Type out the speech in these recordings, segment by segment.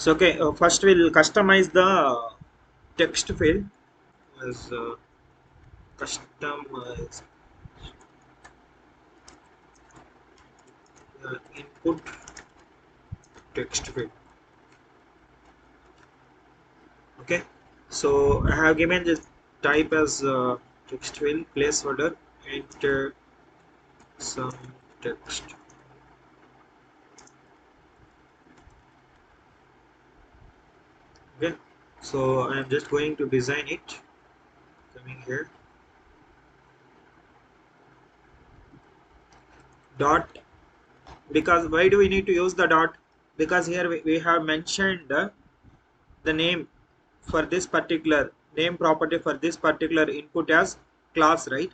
So okay, first we'll customize the text field as customize input text field. Okay, so I have given this type as text field placeholder, enter some text. Okay, so I am just going to design it, coming here, dot. Because why do we need to use the dot? Because here we have mentioned the name for this particular name property for this particular input as class, right?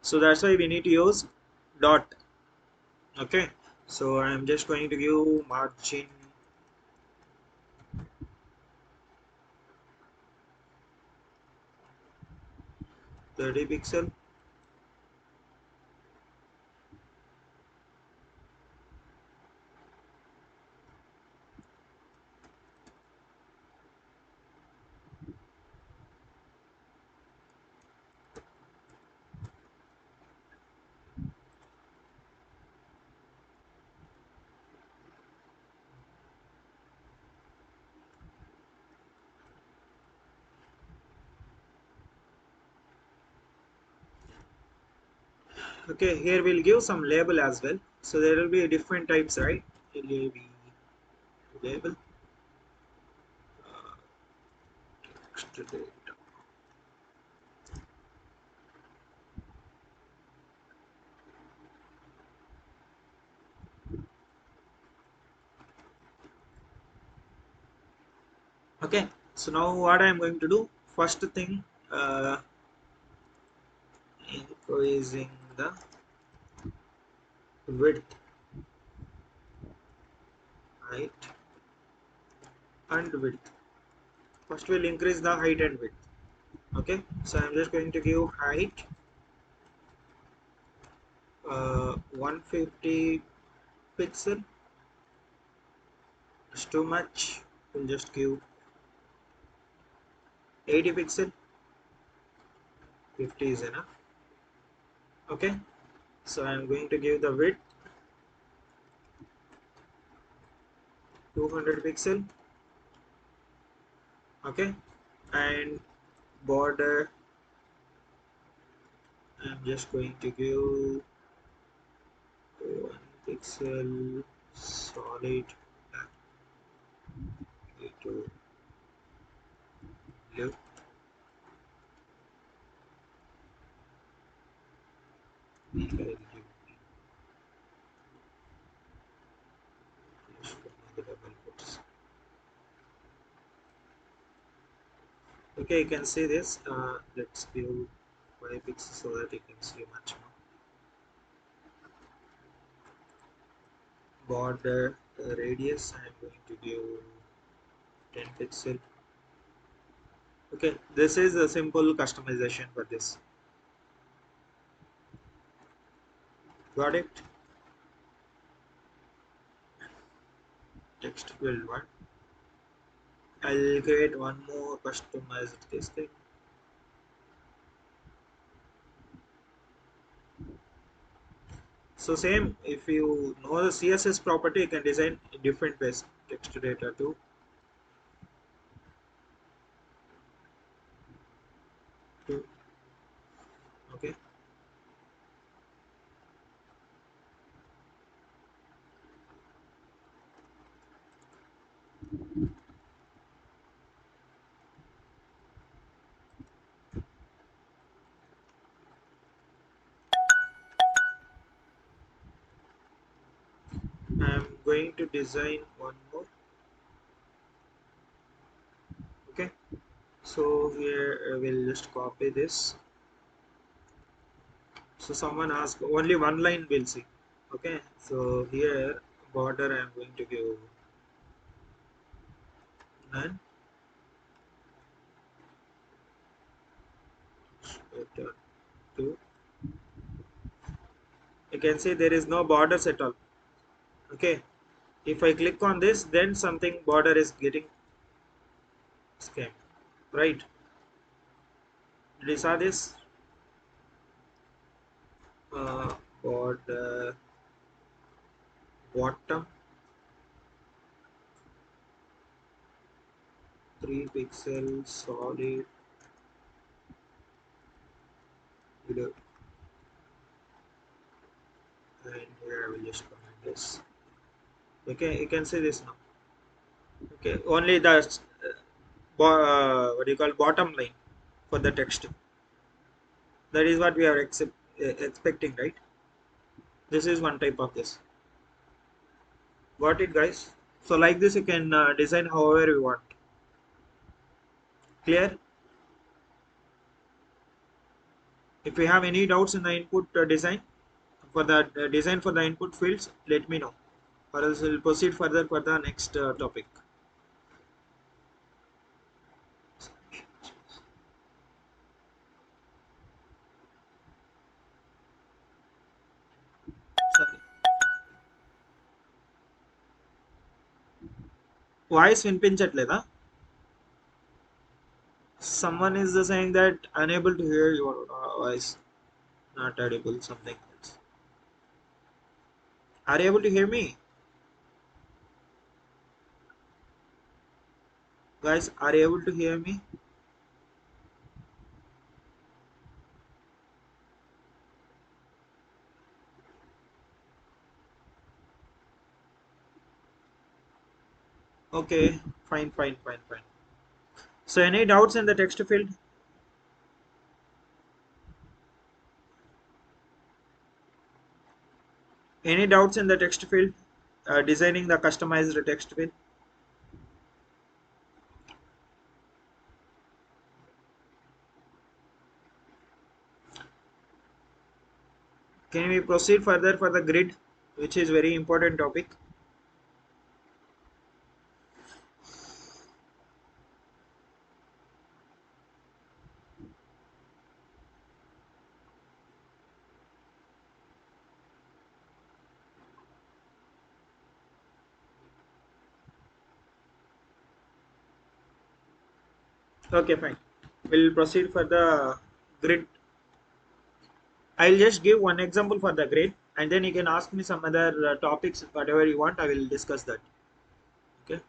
So that's why we need to use dot. Okay, so I'm just going to give margin 30 pixel. Okay, here we'll give some label as well, so there will be different types, right? LAB label, text data. Okay, so now what I'm going to do, first thing, increasing the width, height and width. First we'll increase the height and width. Okay, so I'm just going to give height 150 pixel. It's too much, we'll just give 80 pixel. 50 is enough. Okay, so I'm going to give the width 200 pixel. Okay, and border I'm just going to give 1 pixel solid black to blue. And I'll give just the double quotes. Okay, you can see this. Let's give 5 pixels so that you can see much more. Border radius I'm going to give 10 pixel. Okay, this is a simple customization for this. Got it? Text field one. I'll create one more customized this thing. So same, if you know the CSS property, you can design in different ways. Text data too. Okay. I'm going to design one more. Okay. So here we'll just copy this. So someone asked only one line we'll see. Okay. So here border I'm going to give none. Data 2. You can see there is no borders at all. Okay. If I click on this, then something border is getting scammed, right? Did you saw this? Border bottom 3 pixels solid video, and here I will just comment this. Okay, you can see this now. Okay, only the what do you call bottom line for the text. That is what we are expecting, right? This is one type of this. Got it, guys? So like this, you can design however you want. Clear? If you have any doubts in the input design for the design for the input fields, let me know, or else we'll proceed further for the next topic. Sorry. Voice వినిపించట్లేదా? Someone is saying that unable to hear your voice, not audible, something else. Are you able to hear me? Guys, are you able to hear me? Okay, fine, fine, fine, fine. So any doubts in the text field? Any doubts in the text field? Designing the customized text field? Can we proceed further for the grid, which is very important topic? Okay, fine. We'll proceed for the grid. I'll just give one example for the grid, and then you can ask me some other topics, whatever you want. I will discuss that. Okay.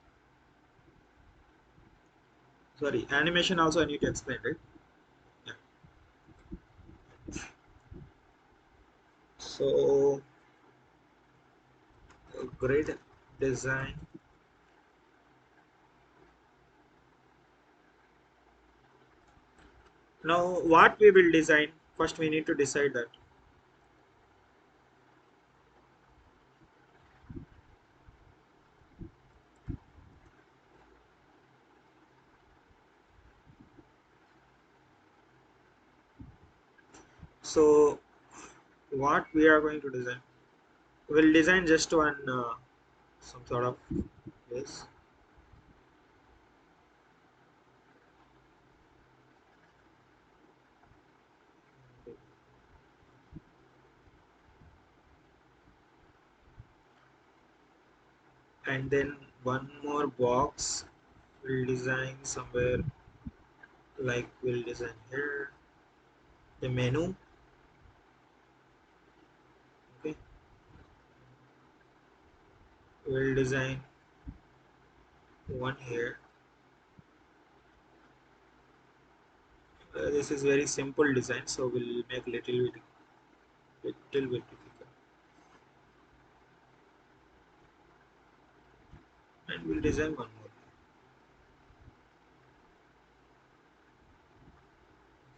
Sorry, animation also I need to explain, right? Yeah. So, grid design. Now, what we will design? First, we need to decide that. So, what we are going to design? We'll design just one some sort of this, and then one more box. We'll design somewhere, like we'll design here the menu. Okay, we'll design one here. This is very simple design, so we'll make little bit difficult, and we'll design one more.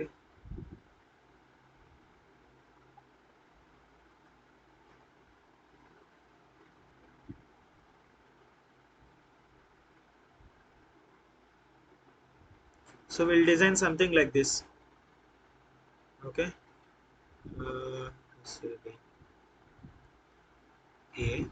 Okay, so we'll design something like this. Okay, let's say again, A.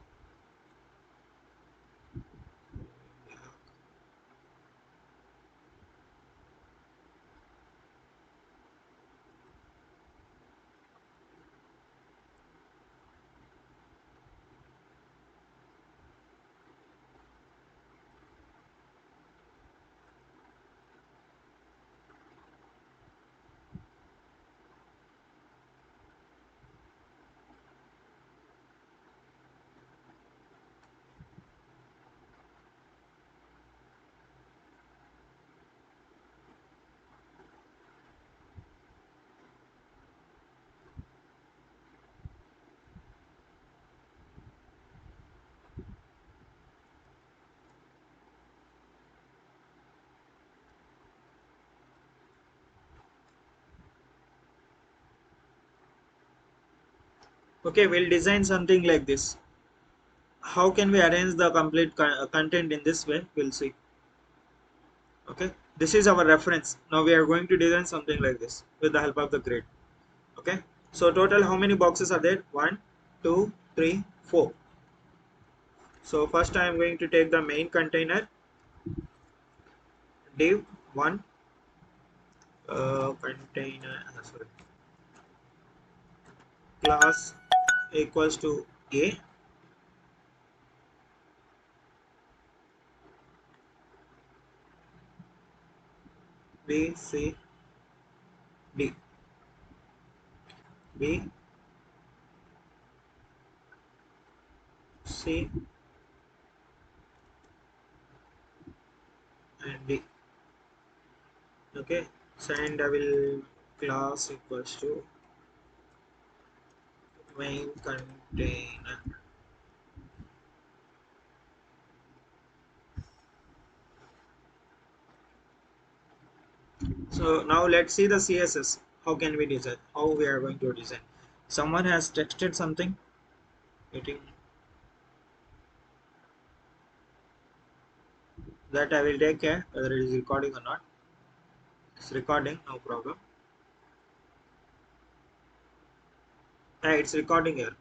Okay, we'll design something like this. How can we arrange the complete content in this way? We'll see. Okay, this is our reference. Now we are going to design something like this with the help of the grid. Okay, so total how many boxes are there? 1, 2, 3, 4. So first I am going to take the main container, div 1 container, sorry, class equals to a, b, c, d, b, c, and d. Okay, so and I will class equals to main container. So now let's see the CSS. How can we design? How we are going to design? Someone has texted something. Meeting that I will take care whether it is recording or not. It's recording, no problem. It's recording here.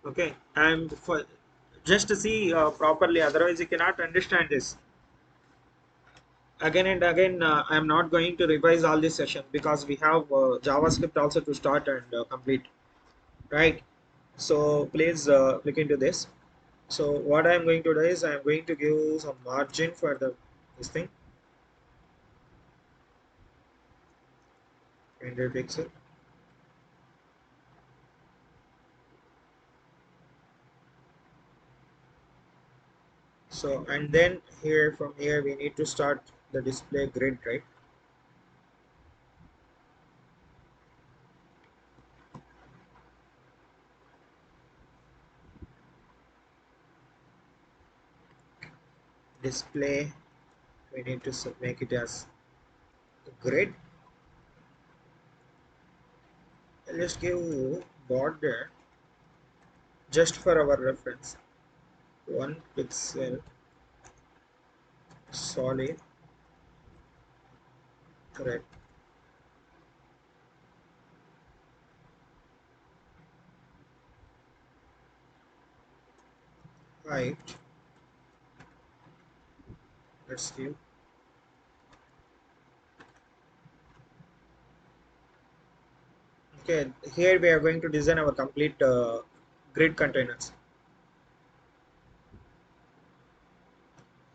Okay, and for just to see properly, otherwise you cannot understand this. Again and again, I am not going to revise all this session because we have JavaScript also to start and complete, right? So please look into this. So what I am going to do is I am going to give some margin for the this thing, 100 pixel. So and then here from here we need to start the display grid, right? Display, we need to make it as grid. Let's give border just for our reference, 1 pixel solid red. Height, let's give okay. Here we are going to design our complete grid containers.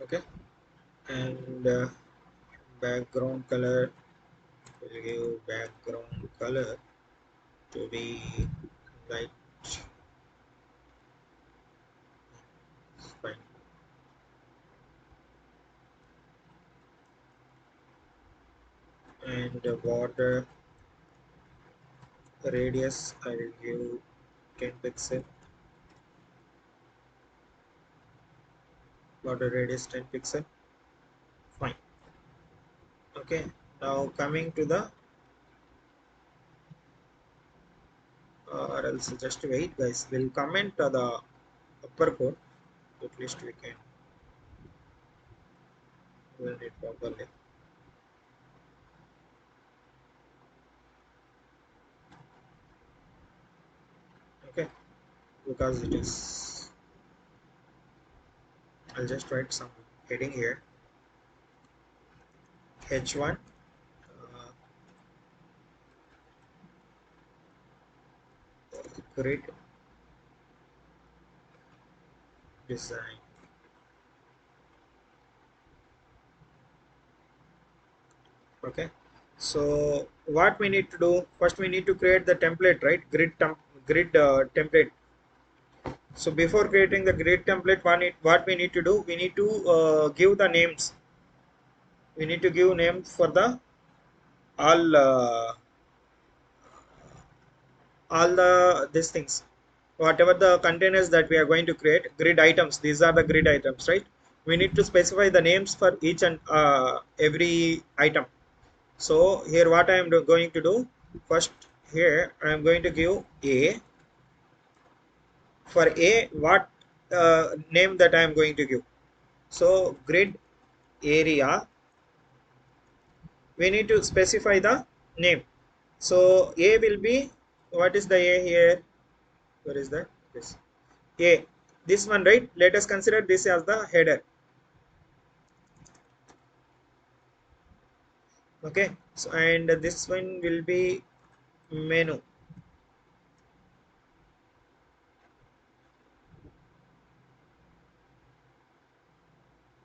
Okay, and background color, we'll give background color to be light, fine. And border radius I will give 10 pixel. Border radius 10 pixel, fine. Okay, now coming to the or else just wait guys, we'll comment the upper code, at least we can learn it properly. Okay, because it is, I'll just write some heading here, h1 grid design. Okay, so what we need to do first, we need to create the template, right? Grid template. So before creating the grid template, what we need to do, we need to give the names. We need to give name for the all the these things, whatever the containers that we are going to create, grid items, these are the grid items, right? We need to specify the names for each and every item. So here what I am going to do, first here I am going to give A. For A, what name that I am going to give? So grid area, we need to specify the name. So A will be, what is the A here? Where is that? This A. This one, right? Let us consider this as the header. Okay. So and this one will be menu.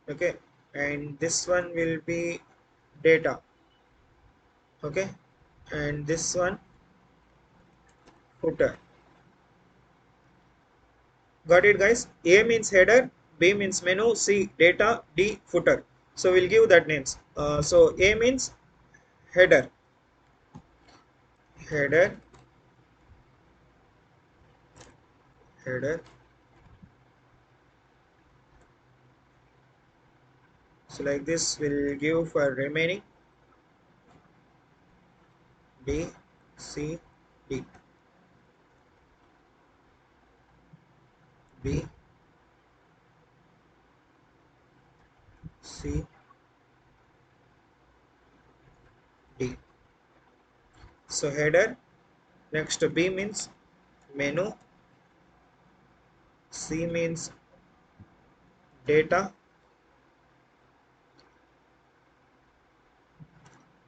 Okay. And this one will be data. Okay. And this one footer. Got it, guys? A means header, B means menu, C data, D footer. So we'll give that names. So A means header, header, header. So like this we'll give for remaining B, C, D, B, C, D. So header. Next B means menu, C means data.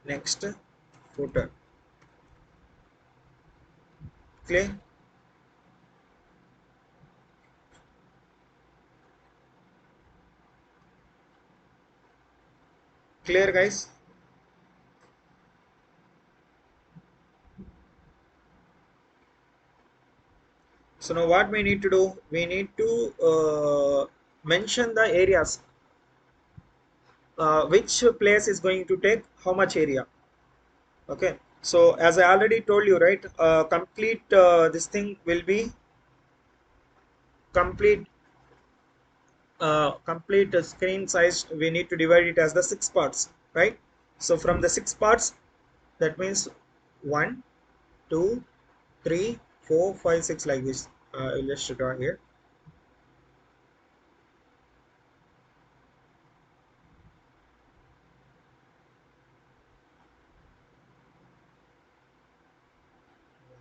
Next footer. Clear? Clear, guys? So now what we need to do? We need to mention the areas. Which place is going to take how much area. Okay, so as I already told you, right, complete this thing will be complete complete screen size. We need to divide it as the 6 parts, right? So from the 6 parts, that means 1 2 3 4 5 6, like this. Let's draw here.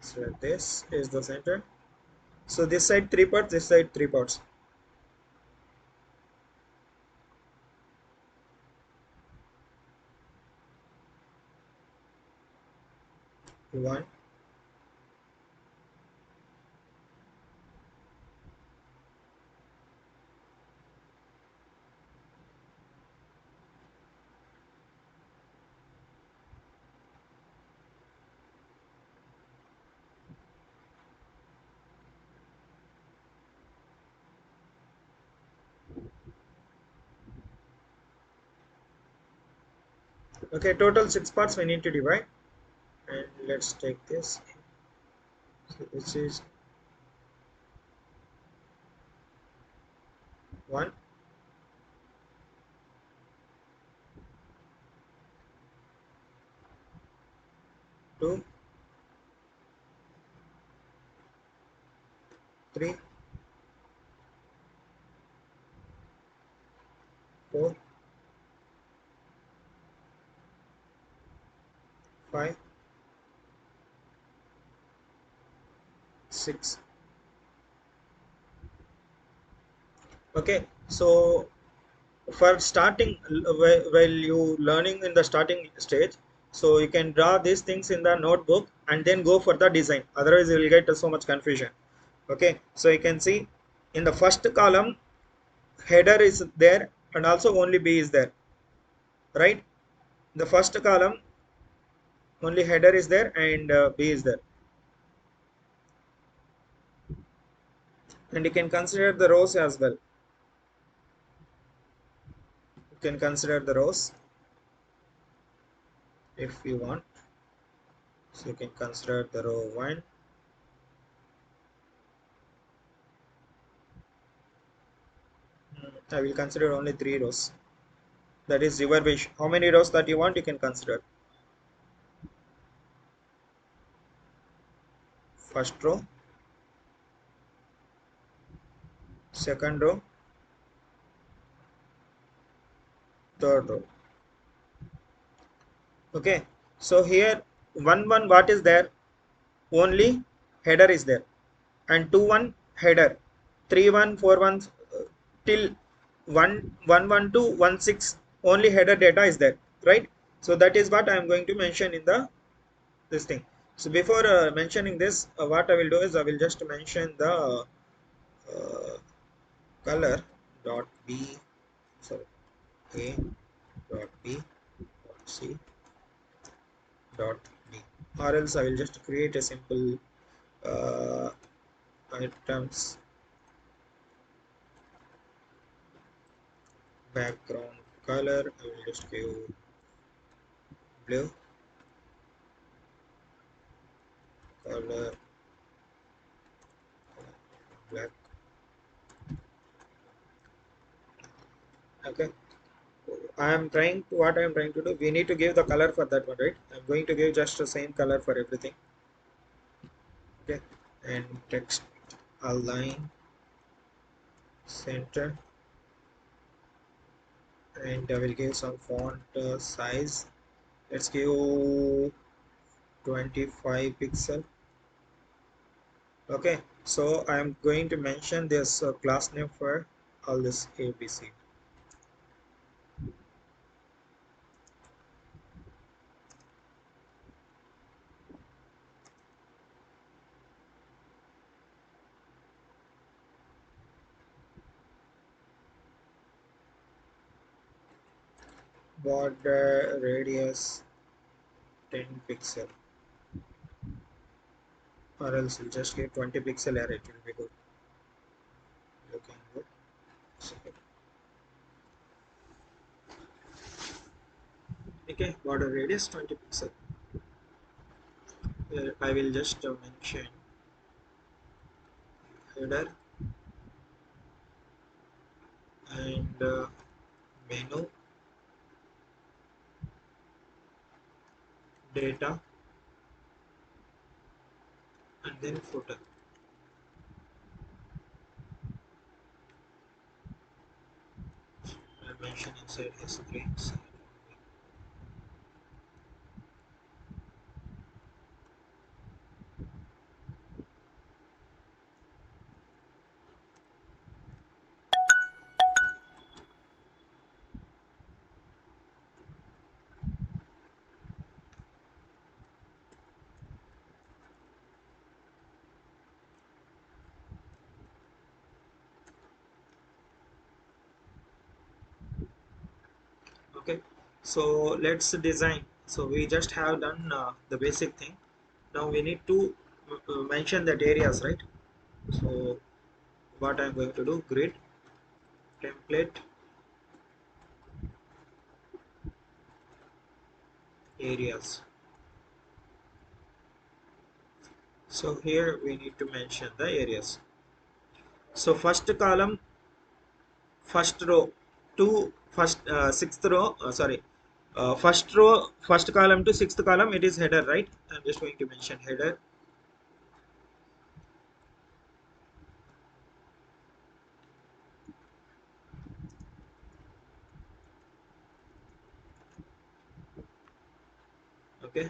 So this is the center. So this side 3 parts, this side 3 parts. 1. Okay, total 6 parts we need to divide. And let's take this. So this is 1, 2, 3, 4, 5, 6. Okay, so for starting, while you learning in the starting stage, so you can draw these things in the notebook and then go for the design. Otherwise, you will get so much confusion. Okay, so you can see in the first column, header is there and also only B is there, right? The first column, only header is there and B is there. And you can consider the rows as well. You can consider the rows if you want. So you can consider the row 1. I will consider only 3 rows. That is your wish. How many rows that you want, you can consider. first row, second row, third row. Okay, so here 1 1 what is there? Only header is there, and 2 1 header, 3 1 4 1 till 1 1 1 to 1 6 only header data is there, right? So that is what I am going to mention in the this thing. So before mentioning this, what I will do is I will just mention the color dot b, sorry, a dot b dot c dot d, or else I will just create a simple uh, items background color. I will just give blue color, black. Okay, I am trying to, what I am trying to do, we need to give the color for that one, right? I'm going to give just the same color for everything. Okay, and text align center, and I will give some font size. Let's give 25 pixel. Okay, so I am going to mention this class name for all this ABC. Border radius 10 pixel, or else we'll just give 20 pixel array, it will be good, looking good. So, okay, border radius 20 pixel. Here I will just mention header and menu data and then footer. I'll mention inside screens. Okay, so let's design. So we just have done the basic thing. Now we need to mention that areas, right? So what I'm going to do, grid template areas. So here we need to mention the areas. So first column, first row to first sixth row, sorry, first row, first column to sixth column, it is header, right? I'm just going to mention header. Okay,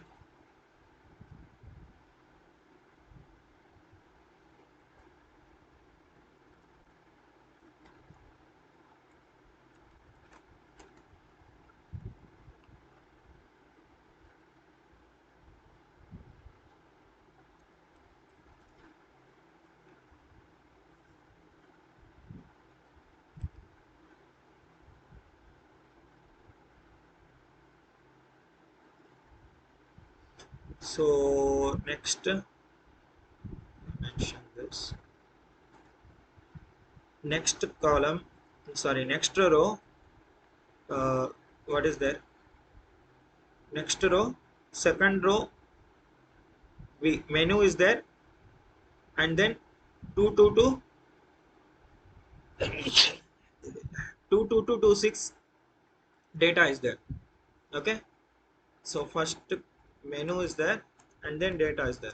so next mention this, next column, sorry, next row, what is there, next row, second row, we menu is there, and then 222 22226 data is there. Okay, so first menu is there and then data is there.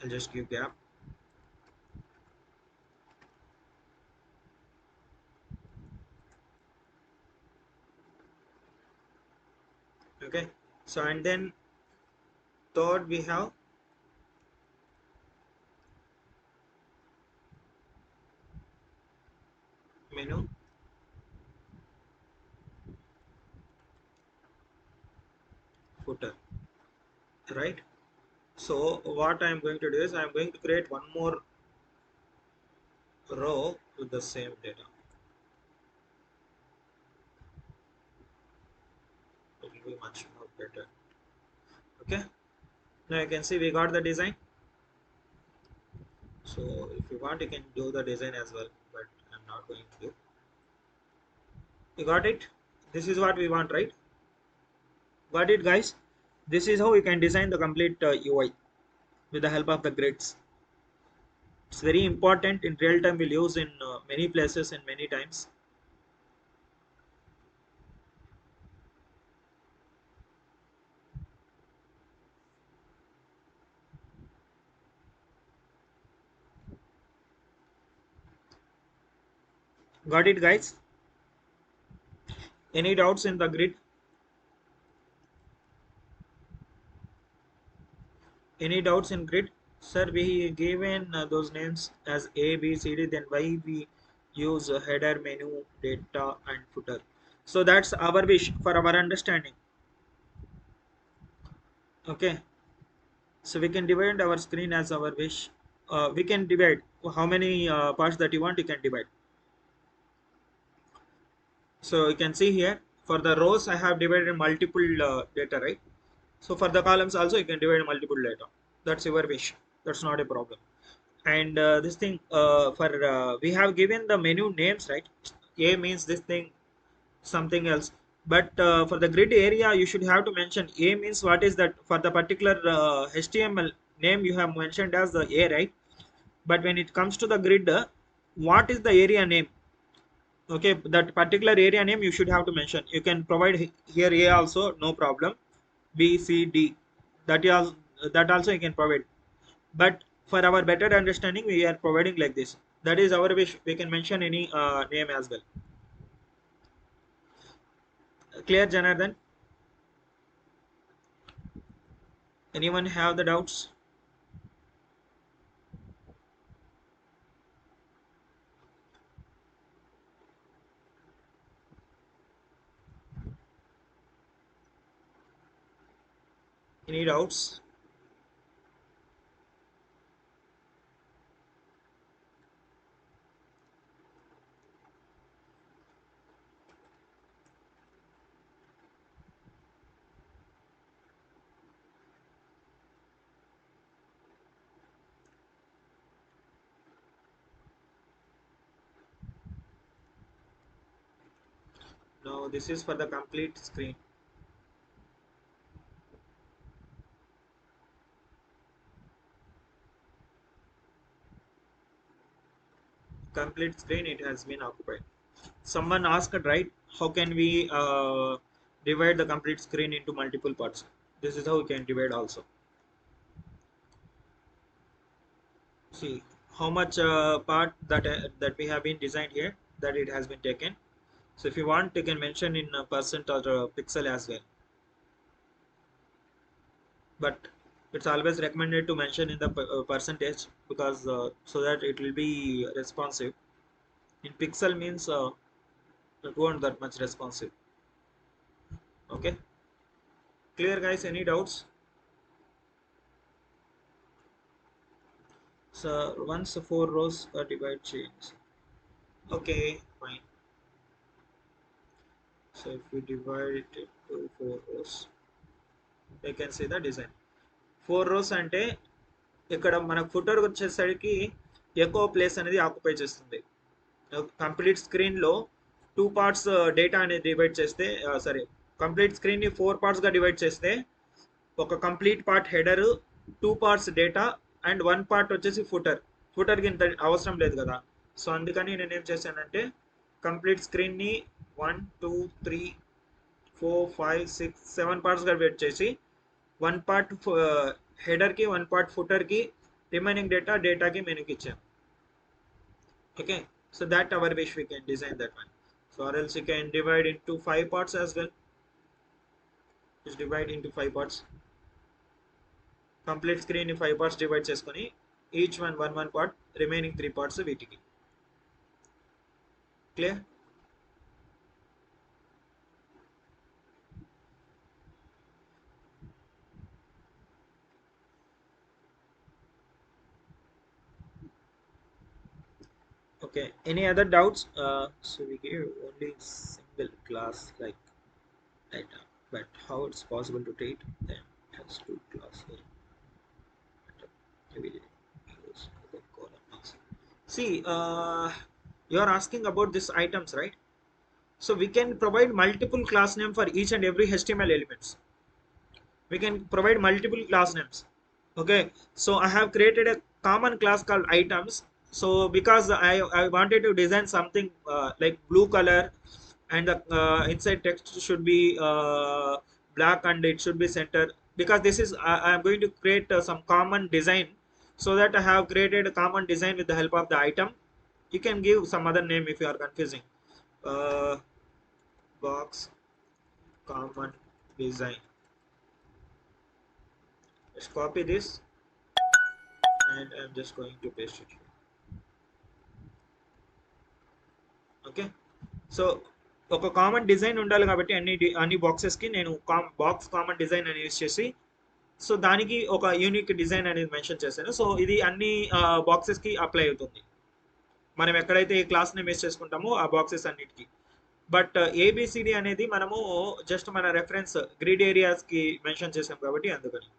I'll just give gap. Okay, so and then third we have menu, footer, right? So what I'm going to do is I'm going to create one more row with the same data. It will be much more better. Okay, now you can see we got the design. So if you want, you can do the design as well, but I'm not going to do. You got it? This is what we want, right? Got it, guys? This is how you can design the complete UI with the help of the grids. It's very important in real time. We'll use in many places and many times. Got it, guys? Any doubts in the grid? Any doubts in grid? Sir, we given those names as A, B, C, D, then why we use header, menu, data, and footer? So that's our wish for our understanding. Okay, so we can divide our screen as our wish. We can divide how many parts that you want, you can divide. So you can see here for the rows, I have divided multiple data, right? So for the columns also, you can divide multiple data. That's your wish. That's not a problem. And this thing for we have given the menu names, right? A means this thing, something else. But for the grid area, you should have to mention A means what is that for the particular HTML name you have mentioned as the A, right? But when it comes to the grid, what is the area name? Okay, that particular area name you should have to mention. You can provide here A also, no problem. B, C, D, that is that also you can provide. But for our better understanding, we are providing like this. That is our wish. We can mention any name as well. Clear, Janardhan? Anyone have the doubts? Any doubts? No, this is for the complete screen. Complete screen, it has been occupied. Someone asked, right? How can we divide the complete screen into multiple parts? This is how we can divide also. See how much part that we have been designed here, that it has been taken. So if you want, you can mention in percent or pixel as well. But it's always recommended to mention in the percentage, because so that it will be responsive. In pixel means it won't that much responsive. Okay, clear, guys? Any doubts? So once 4 rows divide change. Okay, fine. So if we divide it into 4 rows, you can see the design. 4 rows అంటే ఇక్కడ మనకు footer వచ్చేసరికి ఎక్కువ place అనేది occupy చేస్తుంది. Complete స్క్రీన్లో 2 parts data అనేది divide చేస్తే, సారీ, కంప్లీట్ స్క్రీన్ని 4 పార్ట్స్గా డివైడ్ చేస్తే ఒక complete part header, 2 parts data and 1 part వచ్చేసి ఫుటర్కి ఇంత అవసరం లేదు కదా. సో అందుకని నేను ఏం చేశానంటే కంప్లీట్ స్క్రీన్ని 1 2 3 4 5 6 7 పార్ట్స్గా డివైడ్ చేసి 1 పార్ట్ హెడర్కి, 1 పార్ట్ ఫుటర్కి, remaining data ki menu ki ichcham. Okay, so that our wish we can design that one. So or else you can divide into 5 parts as well. Just divide into 5 parts. Complete screen in 5 parts divide cheskoni, each one part, remaining 3 parts వీటికి. Clear? Okay, any other doubts? So we give only single class like data, but how it's possible to treat them as two classes? We will use the columns. See, you are asking about these items, right? So we can provide multiple class name for each and every HTML elements. We can provide multiple class names. Okay, so I have created a common class called items. So because I wanted to design something like blue color, and the inside text should be black and it should be center, because this is I am going to create some common design. So that I have created a common design with the help of the item. You can give some other name if you are confusing. uh, Box common design. Just copy this and I'm just going to paste it here. Okay, so ఒక common design ఉండాలి కాబట్టి అన్ని బాక్సెస్కి నేను box common design అని use చేసి, so దానికి ఒక unique design అనేది మెన్షన్ చేశాను. సో ఇది అన్ని బాక్సెస్కి అప్లై అవుతుంది. మనం ఎక్కడైతే ఈ క్లాస్ నేమ్ యూజ్ చేసుకుంటామో ఆ బాక్సెస్ అన్నిటికీ. బట్ ఏబిసిడి అనేది మనము జస్ట్ మన రెఫరెన్స్ గ్రిడ్ ఏరియాస్కి మెన్షన్ చేసాం కాబట్టి అందుకని.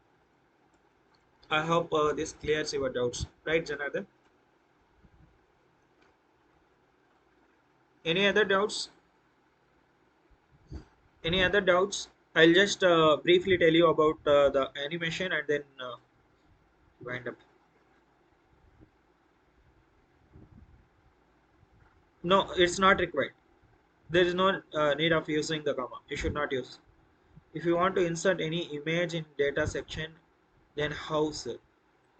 I hope this clears your doubts, right Janardhan? Any other doubts? Any other doubts? I'll just briefly tell you about the animation and then wind up. No, it's not required. There is no need of using the comma. You should not use. If you want to insert any image in data section, then how, sir?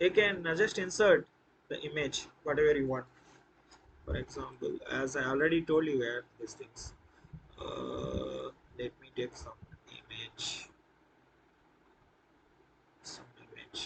You can just insert the image whatever you want. For example, as I already told you where these things. Let me take some image. Some image.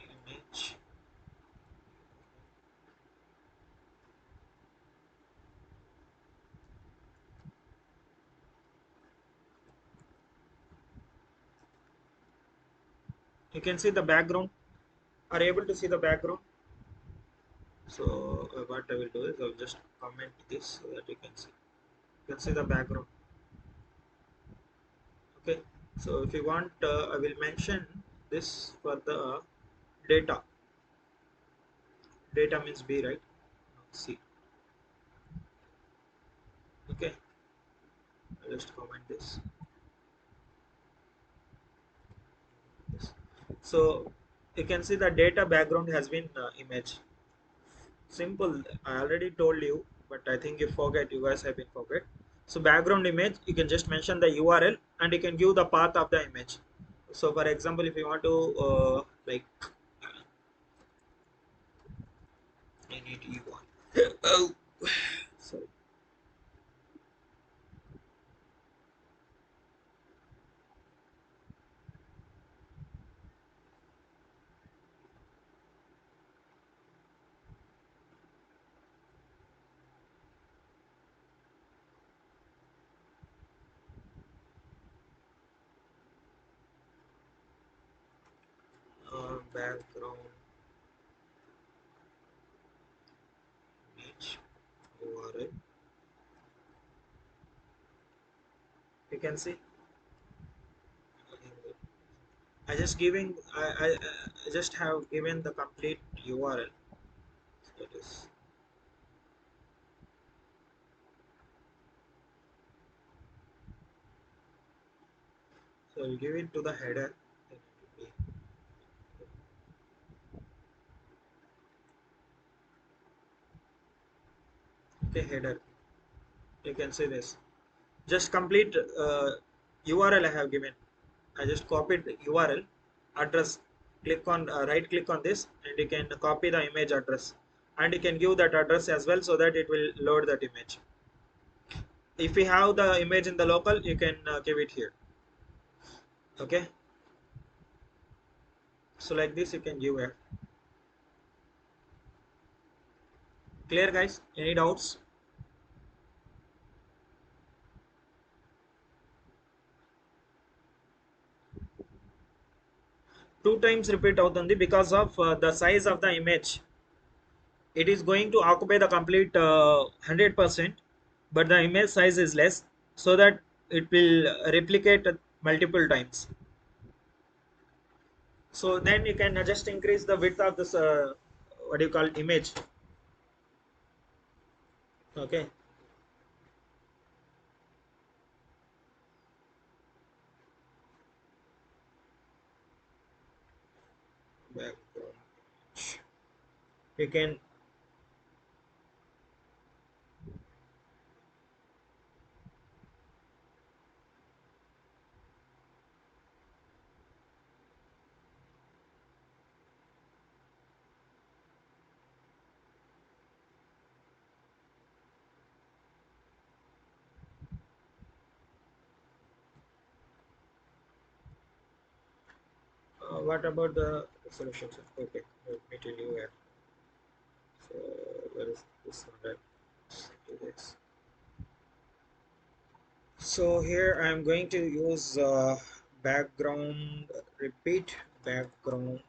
Image. You can see the background. Are able to see the background? So what I will do is I'll just comment this so that you can see. You can see the background. Okay. So if you want, I will mention this for the data. Data means B, right? C. Okay. I'll just comment this. Yes. So you can see the data background has been image. Simple. I already told you, but I think you forget. You guys have been forget. So background image, you can just mention the URL and you can give the path of the image. So for example, if you want to like I need U1. Oh, sorry. background image URL. You can see I just have given the complete URL. So it is so I'll give it to the header. Then it will be okay header. You can see this. Just complete URL I have given. I just copied the URL address. Click on right click on this and you can copy the image address and you can give that address as well so that it will load that image. If you have the image in the local, you can give it here. Okay. So like this, you can give it. Clear, guys? Any doubts? Two times repeat అవుతుంది because of the size of the image. It is going to occupy the complete 100%, but the image size is less, so that it will replicate multiple times. So then you can just increase the width of this what do you call image. Okay. Background. You can what about the solutions? Okay, let me tell you where. So where is this one? Right? This. So here I am going to use background repeat background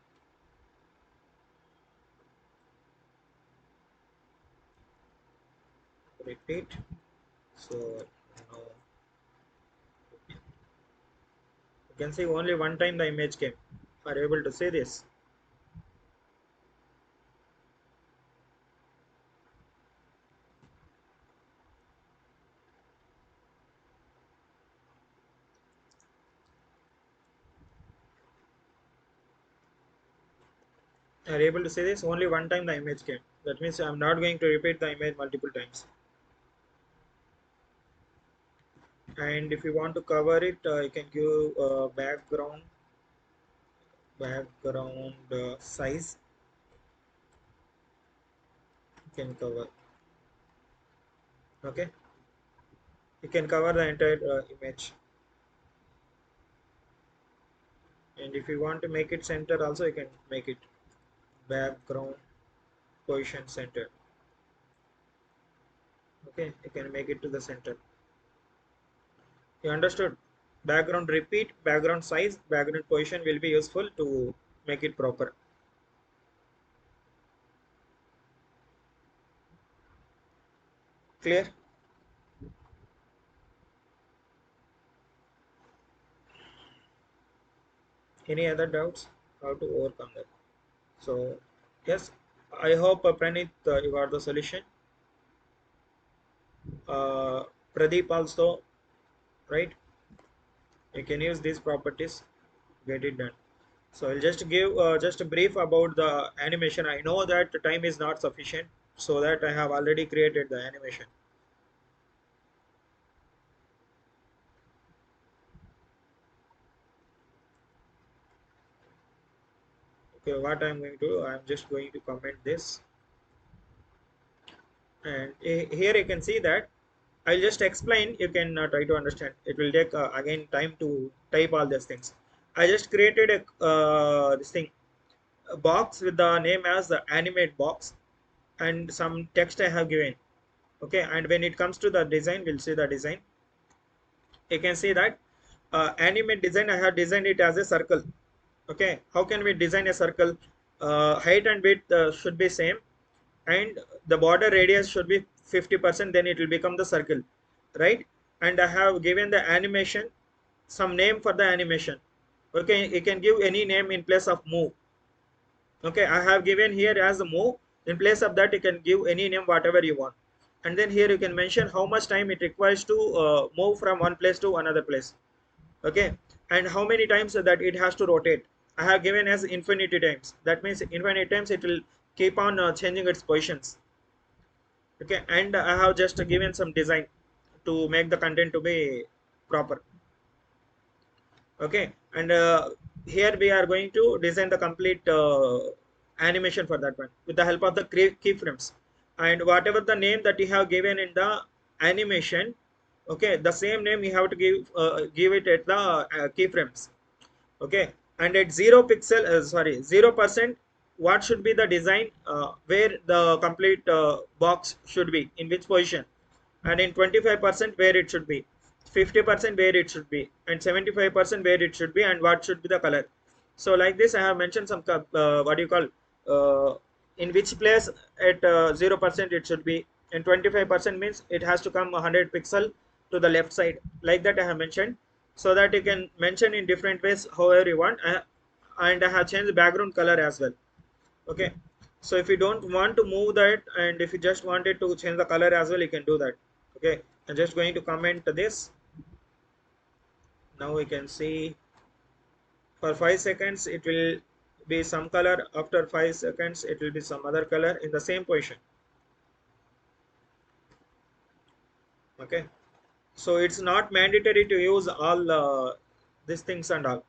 repeat. So now you can see only one time the image came. Are you able to see this? Are you able to see this? Only one time the image came. That means I'm not going to repeat the image multiple times. And if you want to cover it, you can give background size. You can cover. Okay, you can cover the entire image. And if you want to make it center, also you can make it background position center. Okay, you can make it to the center. You understood? Background repeat, background size, background position will be useful to make it proper. Clear? Any other doubts? How to overcome that? So, yes, I hope Pranit, you got the solution. Pradeep also, right? You can use these properties, get it done. So I'll just give just a brief about the animation. I know that the time is not sufficient, so that I have already created the animation. Okay, what I'm going to do, I'm just going to comment this, and here you can see that I'll just explain. You can try to understand. It will take again time to type all these things. I just created a this thing a box with the name as the animate box and some text I have given. Okay, and when it comes to the design, we'll see the design. You can see that animate design I have designed it as a circle. Okay, how can we design a circle? Height and width should be same, and the border radius should be 50%, then it will become the circle, right? And I have given the animation some name for the animation. Okay, you can give any name in place of move. Okay, I have given here as a move. In place of that, you can give any name whatever you want, and then here you can mention how much time it requires to move from one place to another place. Okay, and how many times that it has to rotate. I have given as infinity times. That means infinite times it will keep on changing its positions. Okay, and I have just given some design to make the content to be proper. Okay, and here we are going to design the complete animation for that one with the help of the keyframes, and whatever the name that you have given in the animation, okay, the same name you have to give it at the keyframes. Okay, and at 0 pixel, 0%, what should be the design, where the complete box should be in which position, and in 25% where it should be, 50% where it should be, and 75% where it should be, and what should be the color. So like this I have mentioned some what do you call, uh, in which place at 0% it should be, and 25% means it has to come 100 pixel to the left side, like that I have mentioned, so that you can mention in different ways however you want. And I have changed the background color as well. Okay, so if you don't want to move that, and if you just wanted to change the color as well, you can do that. Okay, I'm just going to comment this. Now we can see for 5 seconds it will be some color, after 5 seconds it will be some other color in the same position. Okay, so it's not mandatory to use all these things and all.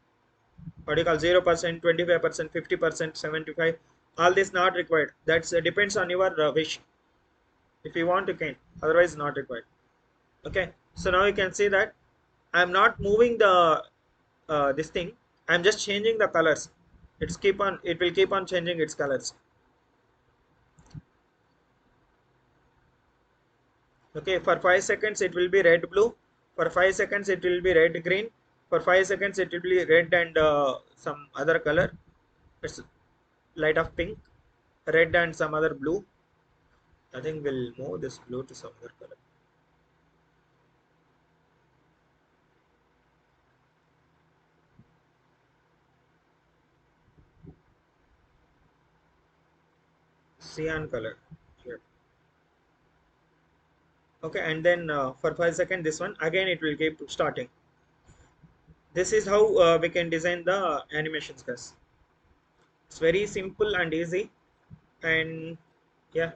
What you call 0%, 25%, 50%, 75, all this not required. That's depends on your wish. If you want, you can, otherwise not required. Okay, so now you can see that I'm not moving the this thing. I'm just changing the colors. It will keep on changing its colors. Okay, for 5 seconds it will be red blue, for 5 seconds it will be red green, for 5 seconds it will be red and some other color. It's light of pink, red and some other blue. I think we'll move this blue to some other color. Cyan color here. Okay, and then for 5 seconds this one again it will keep starting. This is how we can design the animations, guys. It's very simple and easy, and yeah,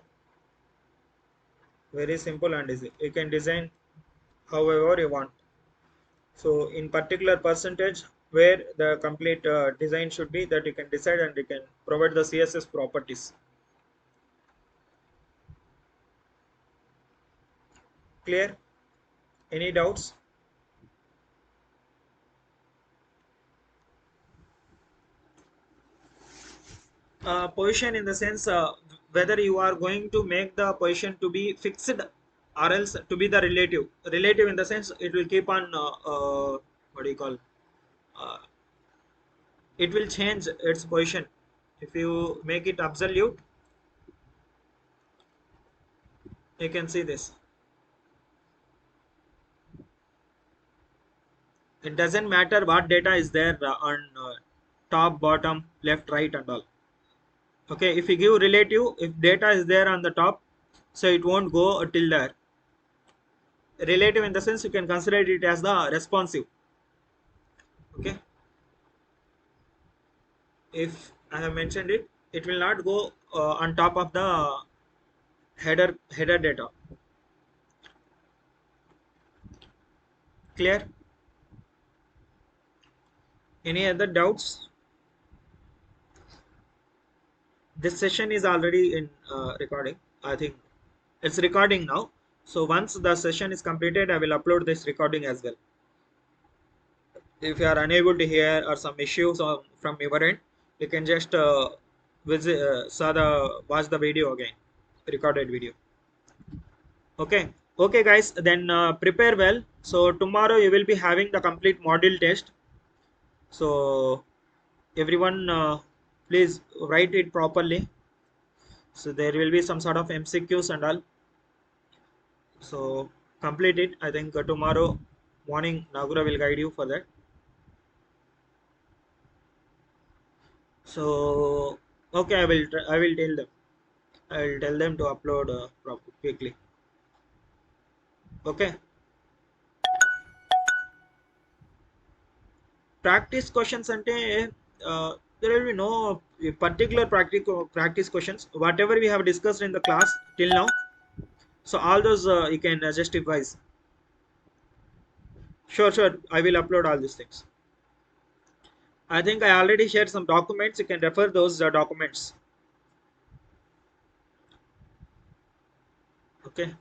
very simple and easy. You can design however you want. So in particular percentage where the complete design should be, that you can decide, and you can provide the CSS properties. Clear? Any doubts? Position in the sense, whether you are going to make the position to be fixed or else to be the relative in the sense it will keep on what do you call, uh, it will change its position. If you make it absolute, you can see this. It doesn't matter what data is there on top, bottom, left, right and all. Okay, if you give relative, if data is there on the top, so it won't go till there. Relative in the sense you can consider it as the responsive. Okay, if I have mentioned it, it will not go on top of the header data. Clear? Any other doubts? This session is already in recording. I think it's recording now. So once the session is completed, I will upload this recording as well. If you are unable to hear or some issues from your end, you can just watch the video again, recorded video. Okay, okay, guys. Then prepare well. So tomorrow you will be having the complete module test. So everyone please write it properly. So there will be some sort of MCQs and all. So complete it. I think tomorrow morning Nagura will guide you for that. So okay, I will tell them. I will tell them to upload quickly. Okay. Practice questions ante there will be no particular practice questions. Whatever we have discussed in the class till now. So all those you can justify. Sure, sure. I will upload all these things. I think I already shared some documents. You can refer those documents. Okay.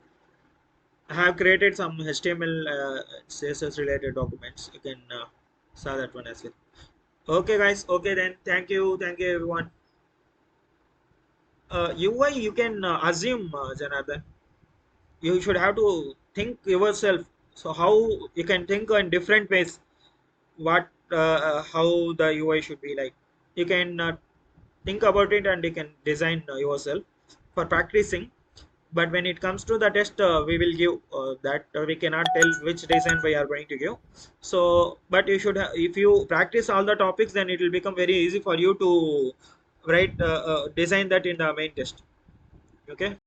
I have created some HTML CSS related documents. You can saw that one as well. Okay, guys. Okay, then. Thank you. Thank you, everyone. UI, you can assume, Janardhan. You should have to think yourself. So how you can think in different ways. What, how the UI should be like. You can think about it and you can design yourself for practicing. But when it comes to the test, we will give that we cannot tell which design we are going to give. So but you should if you practice all the topics, then it will become very easy for you to write design that in the main test. Okay.